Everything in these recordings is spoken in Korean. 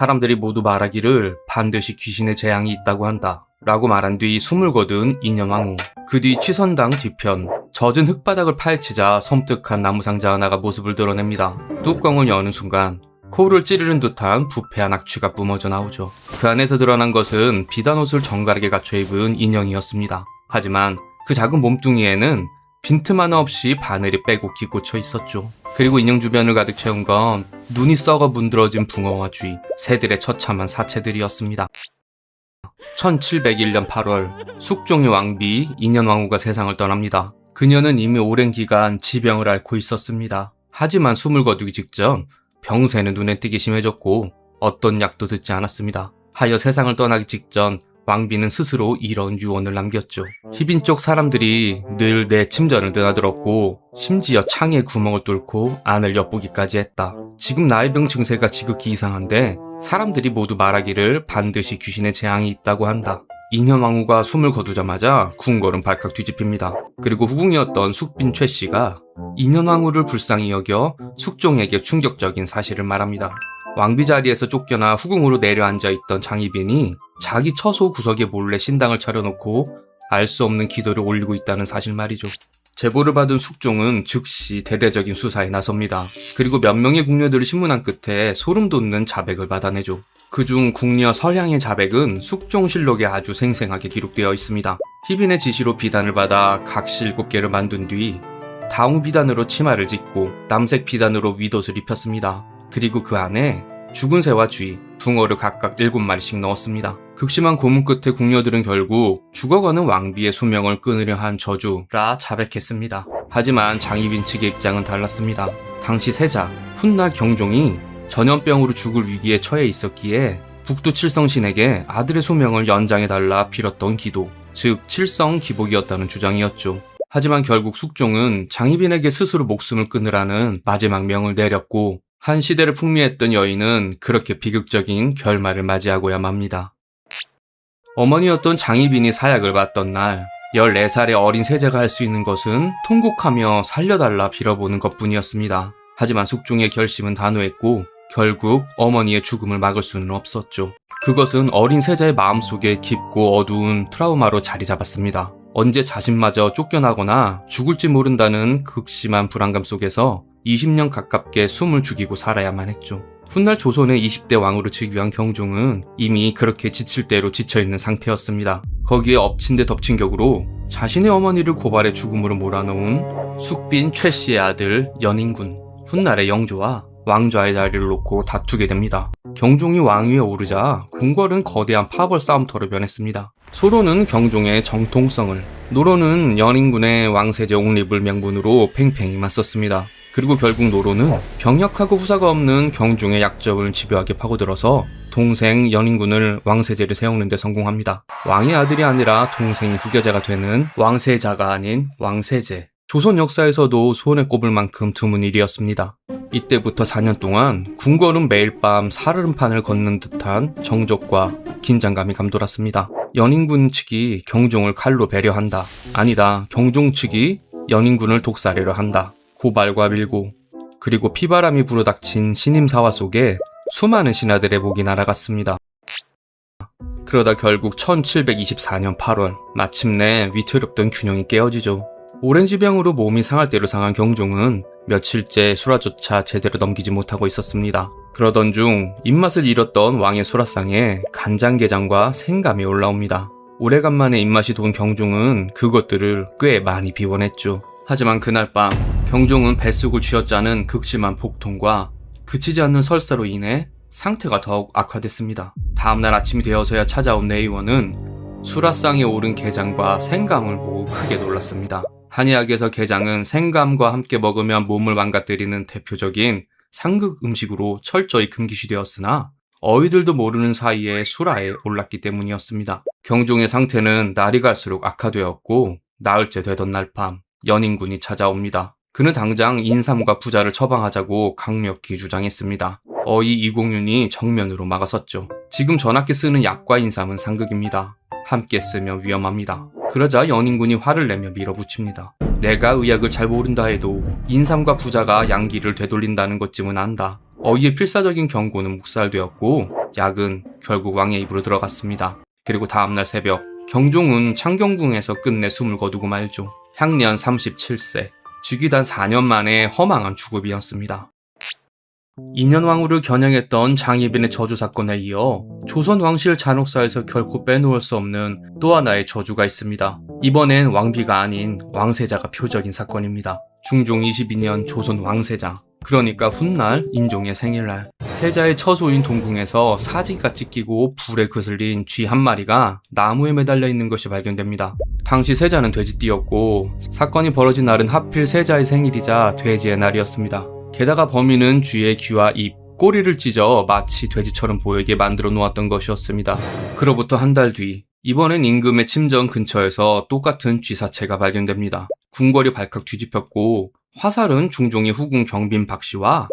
사람들이 모두 말하기를 반드시 귀신의 재앙이 있다고 한다 라고 말한 뒤 숨을 거둔 인현왕후. 그 뒤 취선당 뒤편 젖은 흙바닥을 파헤치자 섬뜩한 나무상자 하나가 모습을 드러냅니다. 뚜껑을 여는 순간 코를 찌르는 듯한 부패한 악취가 뿜어져 나오죠. 그 안에서 드러난 것은 비단 옷을 정갈하게 갖춰 입은 인형이었습니다. 하지만 그 작은 몸뚱이에는 빈틈 하나 없이 바늘이 빼곡히 꽂혀 있었죠. 그리고 인형 주변을 가득 채운 건 눈이 썩어 문드러진 붕어와 쥐, 새들의 처참한 사체들이었습니다. 1701년 8월 숙종의 왕비 인현왕후가 세상을 떠납니다. 그녀는 이미 오랜 기간 지병을 앓고 있었습니다. 하지만 숨을 거두기 직전 병세는 눈에 띄기 심해졌고 어떤 약도 듣지 않았습니다. 하여 세상을 떠나기 직전 왕비는 스스로 이런 유언을 남겼죠. 희빈 쪽 사람들이 늘 내 침전을 드나들었고 심지어 창에 구멍을 뚫고 안을 엿보기까지 했다. 지금 나의 병 증세가 지극히 이상한데 사람들이 모두 말하기를 반드시 귀신의 재앙이 있다고 한다. 인현왕후가 숨을 거두자마자 궁궐은 발칵 뒤집힙니다. 그리고 후궁이었던 숙빈 최씨가 인현왕후를 불쌍히 여겨 숙종에게 충격적인 사실을 말합니다. 왕비 자리에서 쫓겨나 후궁으로 내려앉아 있던 장희빈이 자기 처소 구석에 몰래 신당을 차려놓고 알 수 없는 기도를 올리고 있다는 사실 말이죠. 제보를 받은 숙종은 즉시 대대적인 수사에 나섭니다. 그리고 몇 명의 궁녀들을 신문한 끝에 소름 돋는 자백을 받아내죠. 그중 궁녀 설향의 자백은 숙종실록에 아주 생생하게 기록되어 있습니다. 희빈의 지시로 비단을 받아 각시 7개를 만든 뒤 다홍 비단으로 치마를 짓고 남색 비단으로 윗옷을 입혔습니다. 그리고 그 안에 죽은 새와 쥐, 붕어를 각각 7마리씩 넣었습니다. 극심한 고문 끝에 궁녀들은 결국 죽어가는 왕비의 수명을 끊으려 한 저주라 자백했습니다. 하지만 장희빈 측의 입장은 달랐습니다. 당시 세자, 훗날 경종이 전염병으로 죽을 위기에 처해 있었기에 북두 칠성신에게 아들의 수명을 연장해달라 빌었던 기도, 즉 칠성기복이었다는 주장이었죠. 하지만 결국 숙종은 장희빈에게 스스로 목숨을 끊으라는 마지막 명을 내렸고 한 시대를 풍미했던 여인은 그렇게 비극적인 결말을 맞이하고야 맙니다. 어머니였던 장희빈이 사약을 받던 날 14살의 어린 세자가 할 수 있는 것은 통곡하며 살려달라 빌어보는 것뿐이었습니다. 하지만 숙종의 결심은 단호했고 결국 어머니의 죽음을 막을 수는 없었죠. 그것은 어린 세자의 마음속에 깊고 어두운 트라우마로 자리 잡았습니다. 언제 자신마저 쫓겨나거나 죽을지 모른다는 극심한 불안감 속에서 20년 가깝게 숨을 죽이고 살아야만 했죠. 훗날 조선의 20대 왕으로 즉위한 경종은 이미 그렇게 지칠 대로 지쳐있는 상태였습니다. 거기에 엎친 데 덮친 격으로 자신의 어머니를 고발해 죽음으로 몰아넣은 숙빈 최씨의 아들 연인군, 훗날의 영조와 왕좌의 자리를 놓고 다투게 됩니다. 경종이 왕위에 오르자 궁궐은 거대한 파벌 싸움터로 변했습니다. 소로는 경종의 정통성을, 노로는 연인군의 왕세제 옹립을 명분으로 팽팽히 맞섰습니다. 그리고 결국 노로는 병력하고 후사가 없는 경종의 약점을 집요하게 파고들어서 동생 연인군을 왕세제를 세우는 데 성공합니다. 왕의 아들이 아니라 동생이 후계자가 되는 왕세자가 아닌 왕세제. 조선 역사에서도 손에 꼽을 만큼 드문 일이었습니다. 이때부터 4년 동안 궁궐은 매일 밤 살얼음판을 걷는 듯한 정적과 긴장감이 감돌았습니다. 연인군 측이 경종을 칼로 배려한다. 아니다. 경종 측이 연인군을 독살하려 한다. 고발과 밀고, 그리고 피바람이 불어닥친 신임사화 속에 수많은 신하들의 목이 날아갔습니다. 그러다 결국 1724년 8월 마침내 위태롭던 균형이 깨어지죠. 오랜 지병으로 몸이 상할 대로 상한 경종은 며칠째 수라조차 제대로 넘기지 못하고 있었습니다. 그러던 중 입맛을 잃었던 왕의 수라상에 간장게장과 생감이 올라옵니다. 오래간만에 입맛이 돈 경종은 그것들을 꽤 많이 비워냈죠. 하지만 그날 밤 경종은 뱃속을 쥐어짜는 극심한 복통과 그치지 않는 설사로 인해 상태가 더욱 악화됐습니다. 다음날 아침이 되어서야 찾아온 내의원은 수라상에 오른 게장과 생감을 보고 크게 놀랐습니다. 한의학에서 게장은 생감과 함께 먹으면 몸을 망가뜨리는 대표적인 상극 음식으로 철저히 금기시되었으나 어이들도 모르는 사이에 수라에 올랐기 때문이었습니다. 경종의 상태는 날이 갈수록 악화되었고 나흘째 되던 날 밤 연인군이 찾아옵니다. 그는 당장 인삼과 부자를 처방하자고 강력히 주장했습니다. 어이 이공윤이 정면으로 막아섰죠. 지금 전하께 쓰는 약과 인삼은 상극입니다. 함께 쓰면 위험합니다. 그러자 연인군이 화를 내며 밀어붙입니다. 내가 의학을 잘 모른다 해도 인삼과 부자가 양기를 되돌린다는 것쯤은 안다. 어이의 필사적인 경고는 묵살되었고 약은 결국 왕의 입으로 들어갔습니다. 그리고 다음날 새벽 경종은 창경궁에서 끝내 숨을 거두고 말죠. 향년 37세, 즉위단 4년 만에 허망한 죽음이었습니다. 인현왕후를 겨냥했던 장희빈의 저주 사건에 이어 조선 왕실 잔혹사에서 결코 빼놓을 수 없는 또 하나의 저주가 있습니다. 이번엔 왕비가 아닌 왕세자가 표적인 사건입니다. 중종 22년 조선 왕세자, 그러니까 훗날 인종의 생일날, 세자의 처소인 동궁에서 사지가 찢기고 불에 그슬린 쥐 한 마리가 나무에 매달려 있는 것이 발견됩니다. 당시 세자는 돼지띠였고 사건이 벌어진 날은 하필 세자의 생일이자 돼지의 날이었습니다. 게다가 범인은 쥐의 귀와 입, 꼬리를 찢어 마치 돼지처럼 보이게 만들어 놓았던 것이었습니다. 그로부터 한 달 뒤, 이번엔 임금의 침전 근처에서 똑같은 쥐 사체가 발견됩니다. 궁궐이 발칵 뒤집혔고 화살은 중종의 후궁 경빈 박씨와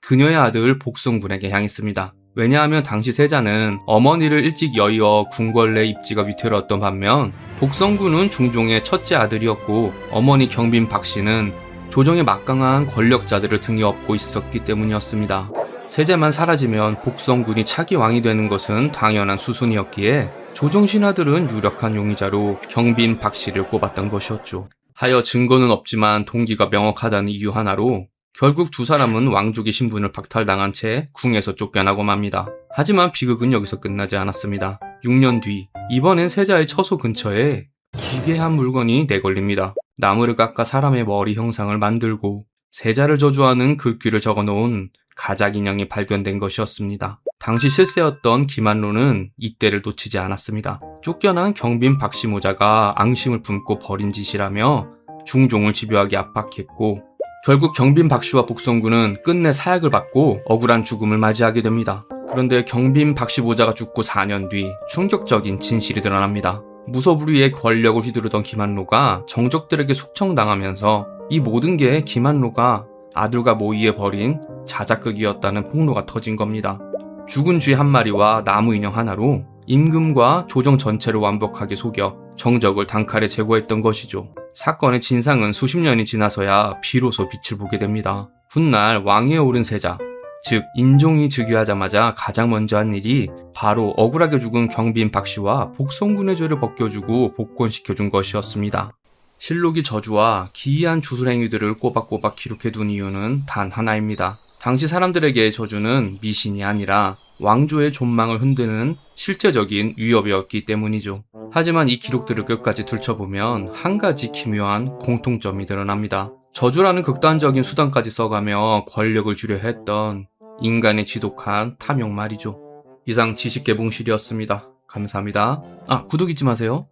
그녀의 아들 복성군에게 향했습니다. 왜냐하면 당시 세자는 어머니를 일찍 여의어 궁궐 내 입지가 위태로웠던 반면 복성군은 중종의 첫째 아들이었고 어머니 경빈 박씨는 조정의 막강한 권력자들을 등에 업고 있었기 때문이었습니다. 세자만 사라지면 복성군이 차기 왕이 되는 것은 당연한 수순이었기에 조정 신하들은 유력한 용의자로 경빈 박씨를 꼽았던 것이었죠. 하여 증거는 없지만 동기가 명확하다는 이유 하나로 결국 두 사람은 왕족의 신분을 박탈당한 채 궁에서 쫓겨나고 맙니다. 하지만 비극은 여기서 끝나지 않았습니다. 6년 뒤, 이번엔 세자의 처소 근처에 기괴한 물건이 내걸립니다. 나무를 깎아 사람의 머리 형상을 만들고 세자를 저주하는 글귀를 적어놓은 가작 인형이 발견된 것이었습니다. 당시 실세였던 김한로는 이때를 놓치지 않았습니다. 쫓겨난 경빈 박씨 모자가 앙심을 품고 벌인 짓이라며 중종을 집요하게 압박했고 결국 경빈 박씨와 복성군은 끝내 사약을 받고 억울한 죽음을 맞이하게 됩니다. 그런데 경빈 박씨 모자가 죽고 4년 뒤 충격적인 진실이 드러납니다. 무소불위의 권력을 휘두르던 김한로가 정적들에게 숙청당하면서 이 모든 게 김한로가 아들과 모의에 벌인 자작극이었다는 폭로가 터진 겁니다. 죽은 쥐 한 마리와 나무 인형 하나로 임금과 조정 전체를 완벽하게 속여 정적을 단칼에 제거했던 것이죠. 사건의 진상은 수십 년이 지나서야 비로소 빛을 보게 됩니다. 훗날 왕위에 오른 세자, 즉 인종이 즉위하자마자 가장 먼저 한 일이 바로 억울하게 죽은 경빈 박씨와 복성군의 죄를 벗겨주고 복권시켜준 것이었습니다. 실록이 저주와 기이한 주술행위들을 꼬박꼬박 기록해둔 이유는 단 하나입니다. 당시 사람들에게 저주는 미신이 아니라 왕조의 존망을 흔드는 실제적인 위협이었기 때문이죠. 하지만 이 기록들을 끝까지 들춰보면 한 가지 기묘한 공통점이 드러납니다. 저주라는 극단적인 수단까지 써가며 권력을 주려 했던 인간의 지독한 탐욕 말이죠. 이상 지식개봉실이었습니다. 감사합니다. 구독 잊지 마세요.